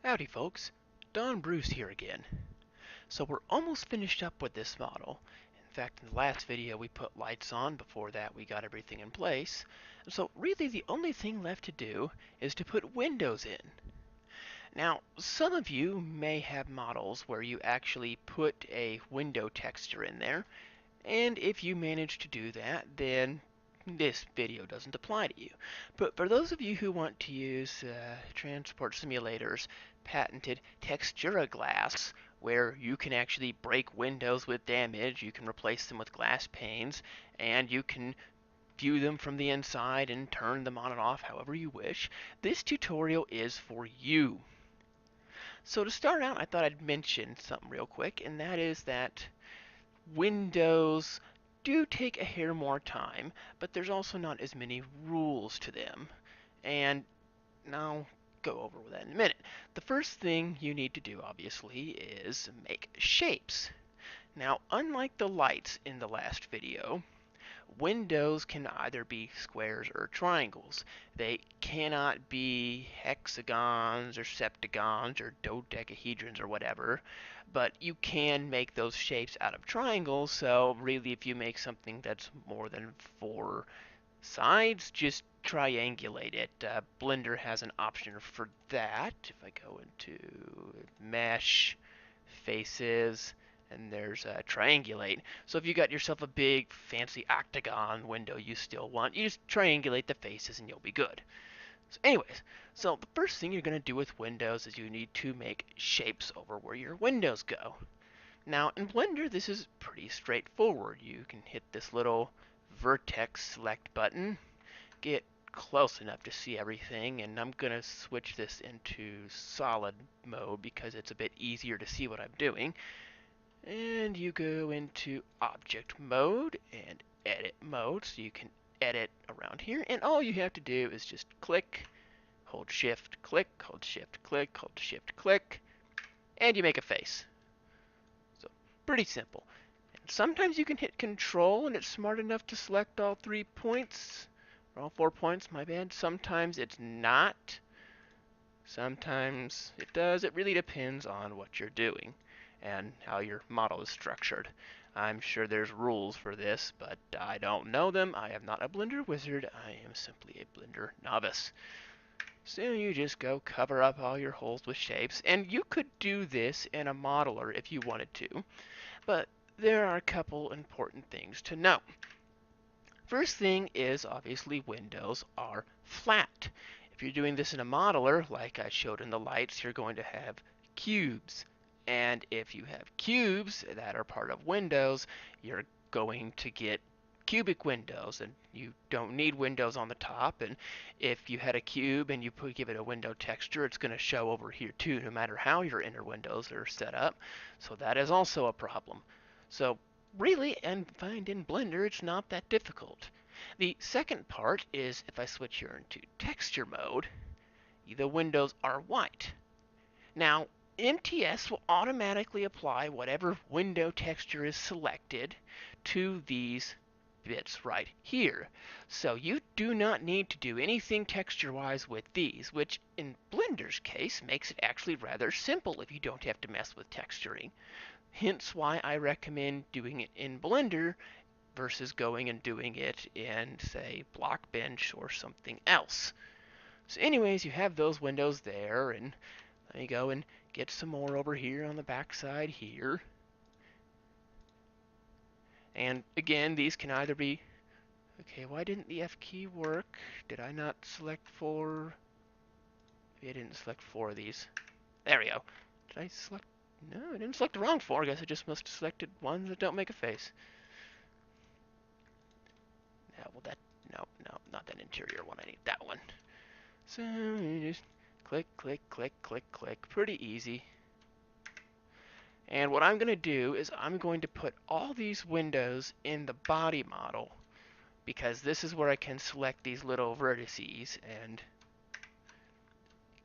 Howdy folks, Don Bruce here again. So we're almost finished up with this model. In fact, in the last video we put lights on, before that we got everything in place. So really the only thing left to do is to put windows in. Now, some of you may have models where you actually put a window texture in there, and if you manage to do that, then this video doesn't apply to you. But for those of you who want to use Transport Simulator's patented Textura glass, where you can actually break windows with damage, you can replace them with glass panes, and you can view them from the inside and turn them on and off however you wish, this tutorial is for you. So to start out, I thought I'd mention something real quick, and that is that windows do take a hair more time, but there's also not as many rules to them. And I'll go over that in a minute. The first thing you need to do, obviously, is make shapes. Now, unlike the lights in the last video, windows can either be squares or triangles. They cannot be hexagons or septagons or dodecahedrons or whatever, but you can make those shapes out of triangles, so really if you make something that's more than 4 sides, just triangulate it. Blender has an option for that. If I go into Mesh, Faces, and there's triangulate. So if you got yourself a big fancy octagon window you still want, you just triangulate the faces and you'll be good. So anyways, so the first thing you're going to do with windows is you need to make shapes over where your windows go. Now in Blender this is pretty straightforward. You can hit this little vertex select button, get close enough to see everything, and I'm going to switch this into solid mode because it's a bit easier to see what I'm doing. And you go into object mode and edit mode, so you can edit around here, and all you have to do is just click, hold shift, click, hold shift, click, hold shift, click, and you make a face. So pretty simple. And sometimes you can hit control and it's smart enough to select all 3 points, or all 4 points, my bad. Sometimes it's not. Sometimes it does. It really depends on what you're doing and how your model is structured. I'm sure there's rules for this, but I don't know them. I am not a Blender wizard. I am simply a Blender novice. So you just go cover up all your holes with shapes, and you could do this in a modeler if you wanted to, but there are a couple important things to know. First thing is obviously windows are flat. If you're doing this in a modeler, like I showed in the lights, you're going to have cubes. And if you have cubes that are part of windows, you're going to get cubic windows, and you don't need windows on the top. And if you had a cube and you give it a window texture, it's going to show over here too, no matter how your inner windows are set up. So that is also a problem. So really, and find in Blender, it's not that difficult. The second part is if I switch here into texture mode, the windows are white. Now, MTS will automatically apply whatever window texture is selected to these bits right here. So you do not need to do anything texture-wise with these, which in Blender's case makes it actually rather simple if you don't have to mess with texturing. Hence why I recommend doing it in Blender versus going and doing it in, say, Blockbench or something else. So anyways, you have those windows there, and let me go and get some more over here on the back side here. And again, these can either be... Okay, why didn't the F key work? Did I not select 4? Maybe I didn't select 4 of these. There we go. Did I select... No, I didn't select the wrong 4. I guess I just must have selected ones that don't make a face. Yeah, well that... No, not that interior one. I need that one. So you just click, click, click, click, click. Pretty easy. And what I'm going to do is I'm going to put all these windows in the body model, because this is where I can select these little vertices and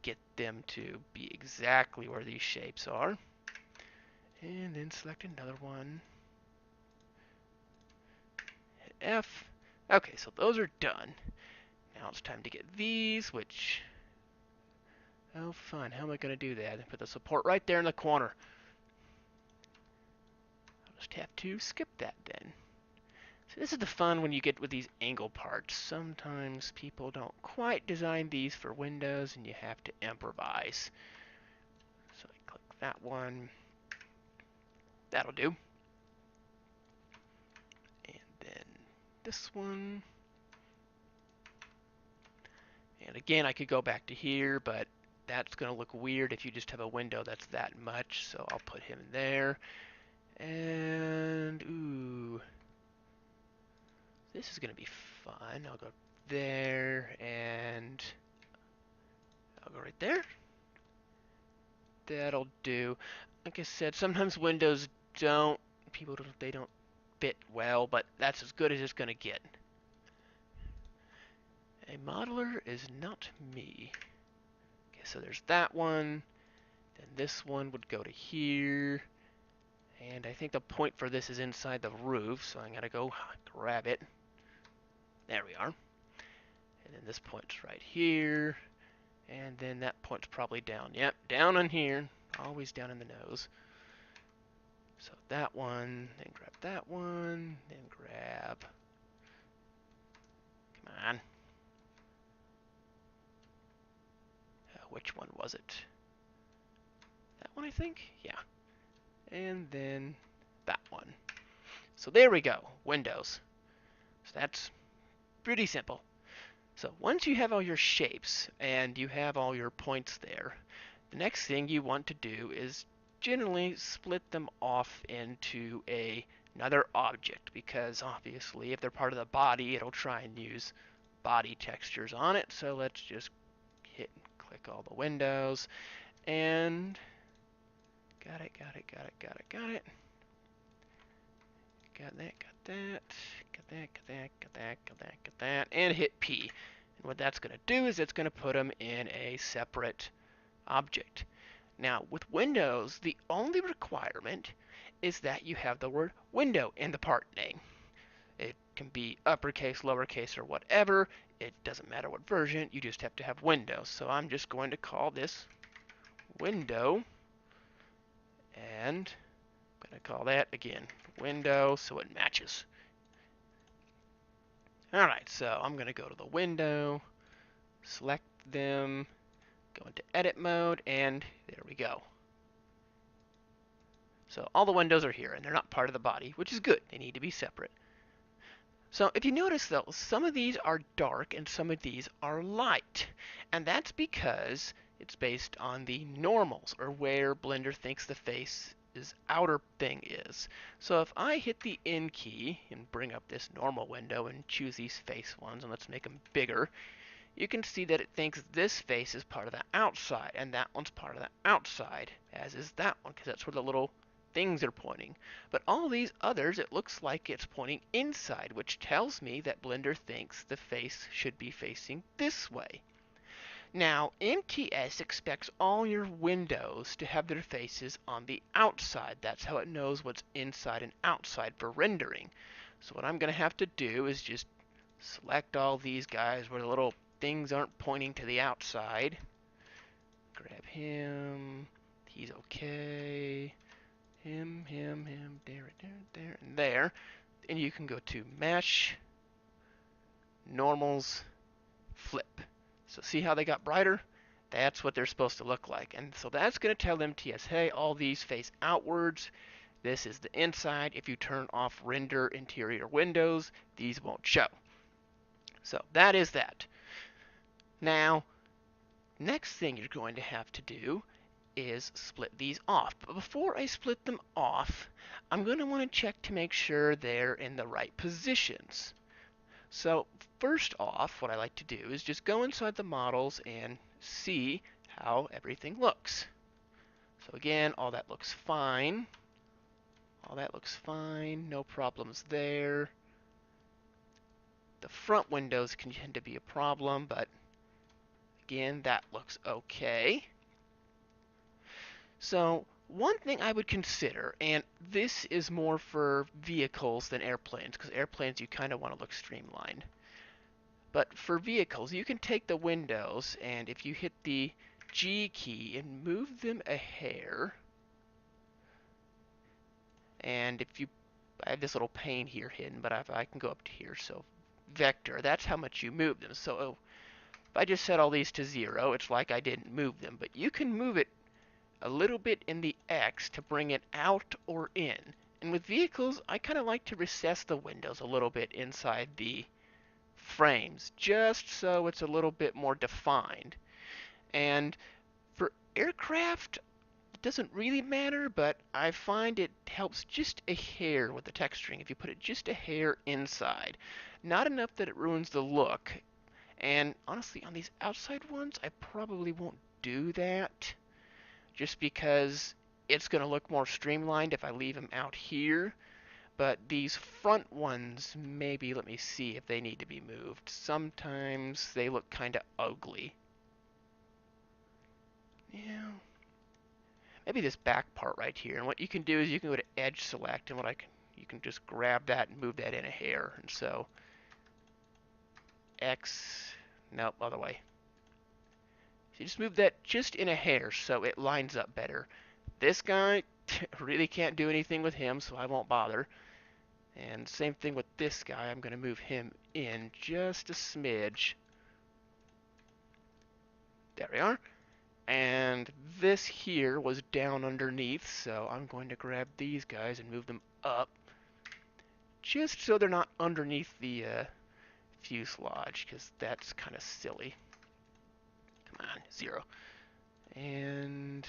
get them to be exactly where these shapes are. And then select another one. Hit F. Okay, so those are done. Now it's time to get these, which Oh, fine. How am I going to do that? Put the support right there in the corner. I'll just have to skip that then. So this is the fun when you get with these angle parts. Sometimes people don't quite design these for Windows and you have to improvise. So I click that one. That'll do. And then this one. And again, I could go back to here, but that's going to look weird if you just have a window that's that much. So I'll put him there. And, ooh. This is going to be fun. I'll go there, and I'll go right there. That'll do. Like I said, sometimes windows they don't fit well, but that's as good as it's going to get. A modeler is not me. Okay, so there's that one. Then this one would go to here. And I think the point for this is inside the roof, so I'm going to go grab it. There we are. And then this point's right here. And then that point's probably down. Yep, down in here. Always down in the nose. So that one, then grab that one, then grab... Come on. Which one was it? That one, I think? Yeah. And then that one. So there we go. Windows. So that's pretty simple. So once you have all your shapes and you have all your points there, the next thing you want to do is generally split them off into another object, because obviously if they're part of the body, it'll try and use body textures on it. So let's just hit and click all the windows, and got it. Got that, got that, got that, and hit P. And what that's going to do is it's going to put them in a separate object. Now, with Windows, the only requirement is that you have the word window in the part name. It can be uppercase, lowercase, or whatever. It doesn't matter what version. You just have to have Windows. So I'm just going to call this window, and I'm going to call that, again, window, so it matches. Alright, so I'm going to go to the window, select them, go into edit mode, and there we go. So all the windows are here, and they're not part of the body, which is good. They need to be separate. So if you notice, though, some of these are dark and some of these are light. And that's because it's based on the normals, or where Blender thinks the face's outer thing is. So if I hit the N key and bring up this normal window and choose these face ones, and let's make them bigger, you can see that it thinks this face is part of the outside, and that one's part of the outside, as is that one, because that's where the little things are pointing. But all these others, it looks like it's pointing inside, which tells me that Blender thinks the face should be facing this way. Now, MTS expects all your windows to have their faces on the outside. That's how it knows what's inside and outside for rendering. So what I'm going to have to do is just select all these guys where the little things aren't pointing to the outside. Grab him. He's okay. Him, there, and there. And you can go to Mesh, Normals, Flip. So see how they got brighter? That's what they're supposed to look like. And so that's going to tell MTS, hey, all these face outwards. This is the inside. If you turn off Render Interior Windows, these won't show. So that is that. Now, next thing you're going to have to do is split these off. But before I split them off, I'm going to want to check to make sure they're in the right positions. So first off, what I like to do is just go inside the models and see how everything looks. So again, all that looks fine. All that looks fine. No problems there. The front windows can tend to be a problem, but again, that looks okay. So one thing I would consider, and this is more for vehicles than airplanes, because airplanes you kind of want to look streamlined. But for vehicles, you can take the windows, and if you hit the G key and move them a hair. And if you, I have this little pane here hidden, but I can go up to here. So vector, that's how much you move them. So if I just set all these to 0, it's like I didn't move them. But you can move it a little bit in the X to bring it out or in. And with vehicles, I kind of like to recess the windows a little bit inside the frames, just so it's a little bit more defined. And for aircraft, it doesn't really matter, but I find it helps just a hair with the texturing if you put it just a hair inside. Not enough that it ruins the look. And honestly, on these outside ones, I probably won't do that, just because it's going to look more streamlined if I leave them out here. But these front ones, maybe let me see if they need to be moved. Sometimes they look kind of ugly. Yeah. Maybe this back part right here. And what you can do is you can go to edge select, and you can just grab that and move that in a hair. And so X, nope, other way. So you just move that just in a hair so it lines up better. This guy, really can't do anything with him, so I won't bother. And same thing with this guy. I'm going to move him in just a smidge. There we are. And this here was down underneath, so I'm going to grab these guys and move them up, just so they're not underneath the fuselage, because that's kind of silly. Come on, 0. And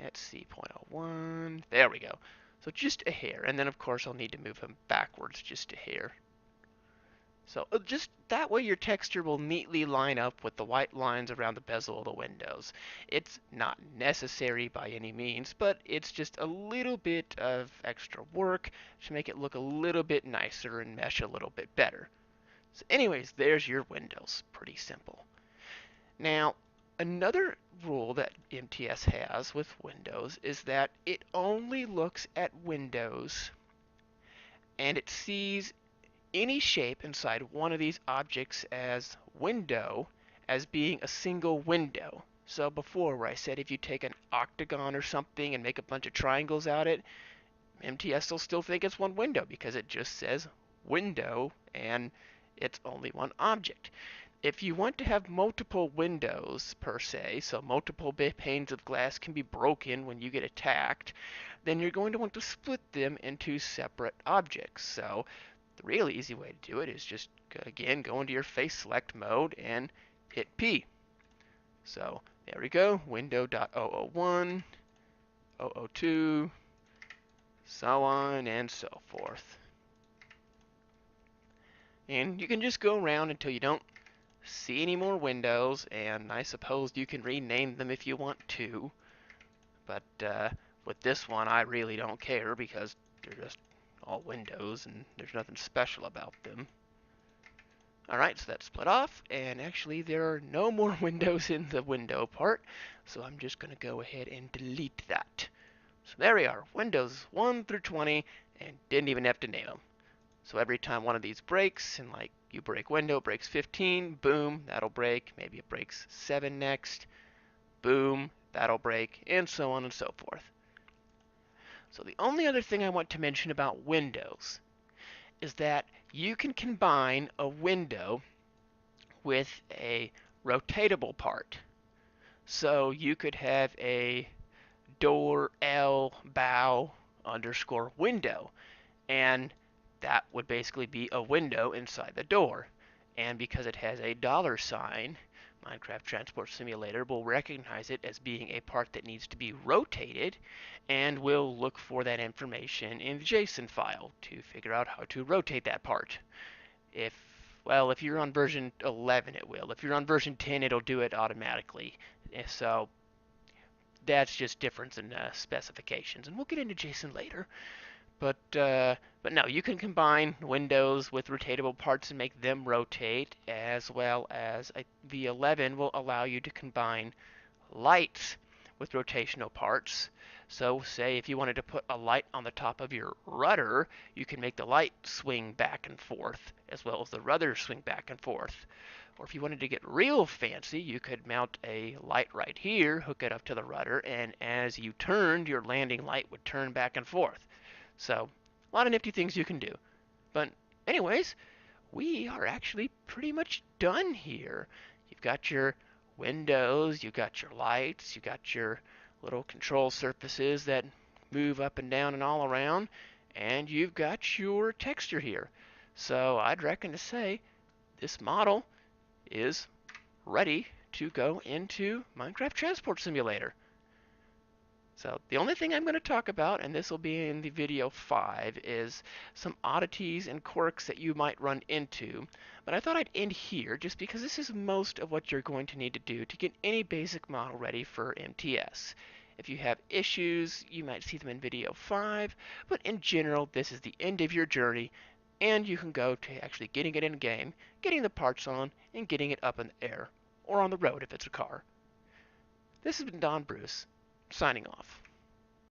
let's see, 0.01. There we go. So just a hair, and then of course I'll need to move them backwards just a hair. So just that way your texture will neatly line up with the white lines around the bezel of the windows. It's not necessary by any means, but it's just a little bit of extra work to make it look a little bit nicer and mesh a little bit better. So anyways, there's your windows. Pretty simple. Now, another rule that MTS has with Windows is that it only looks at windows and it sees any shape inside one of these objects as window as being a single window. So before where I said if you take an octagon or something and make a bunch of triangles out of it, MTS will still think it's one window because it just says window and it's only one object. If you want to have multiple windows per se, so multiple panes of glass can be broken when you get attacked, then you're going to want to split them into separate objects. So the real easy way to do it is just, again, go into your face select mode and hit P. So there we go, window.001, 002, so on and so forth. And you can just go around until you don't see any more windows, and I suppose you can rename them if you want to. But with this one, I really don't care because they're just all windows and there's nothing special about them. Alright, so that's split off, and actually there are no more windows in the window part, so I'm just going to go ahead and delete that. So there we are, windows 1 through 20, and didn't even have to name them. So every time one of these breaks, and like you break window, breaks 15, boom, that'll break. Maybe it breaks 7 next, boom, that'll break, and so on and so forth. So the only other thing I want to mention about windows is that you can combine a window with a rotatable part. So you could have a door L bow underscore window, and that would basically be a window inside the door. And because it has a $sign, Minecraft Transport Simulator will recognize it as being a part that needs to be rotated and will look for that information in the JSON file to figure out how to rotate that part. If you're on version 11, it will. If you're on version 10, it'll do it automatically. So that's just difference in specifications, and we'll get into JSON later. But no, you can combine windows with rotatable parts and make them rotate, as well as the 11 will allow you to combine lights with rotational parts. So say if you wanted to put a light on the top of your rudder, you can make the light swing back and forth as well as the rudder swing back and forth. Or if you wanted to get real fancy, you could mount a light right here, hook it up to the rudder, and as you turned, your landing light would turn back and forth. So, a lot of nifty things you can do. But anyways, we are actually pretty much done here. You've got your windows, you've got your lights, you've got your little control surfaces that move up and down and all around, and you've got your texture here. So I'd reckon to say this model is ready to go into Minecraft Transport Simulator. So the only thing I'm going to talk about, and this will be in the video 5, is some oddities and quirks that you might run into. But I thought I'd end here just because this is most of what you're going to need to do to get any basic model ready for MTS. If you have issues, you might see them in video 5, but in general, this is the end of your journey, and you can go to actually getting it in game, getting the parts on, and getting it up in the air, or on the road if it's a car. This has been Don Bruce, signing off.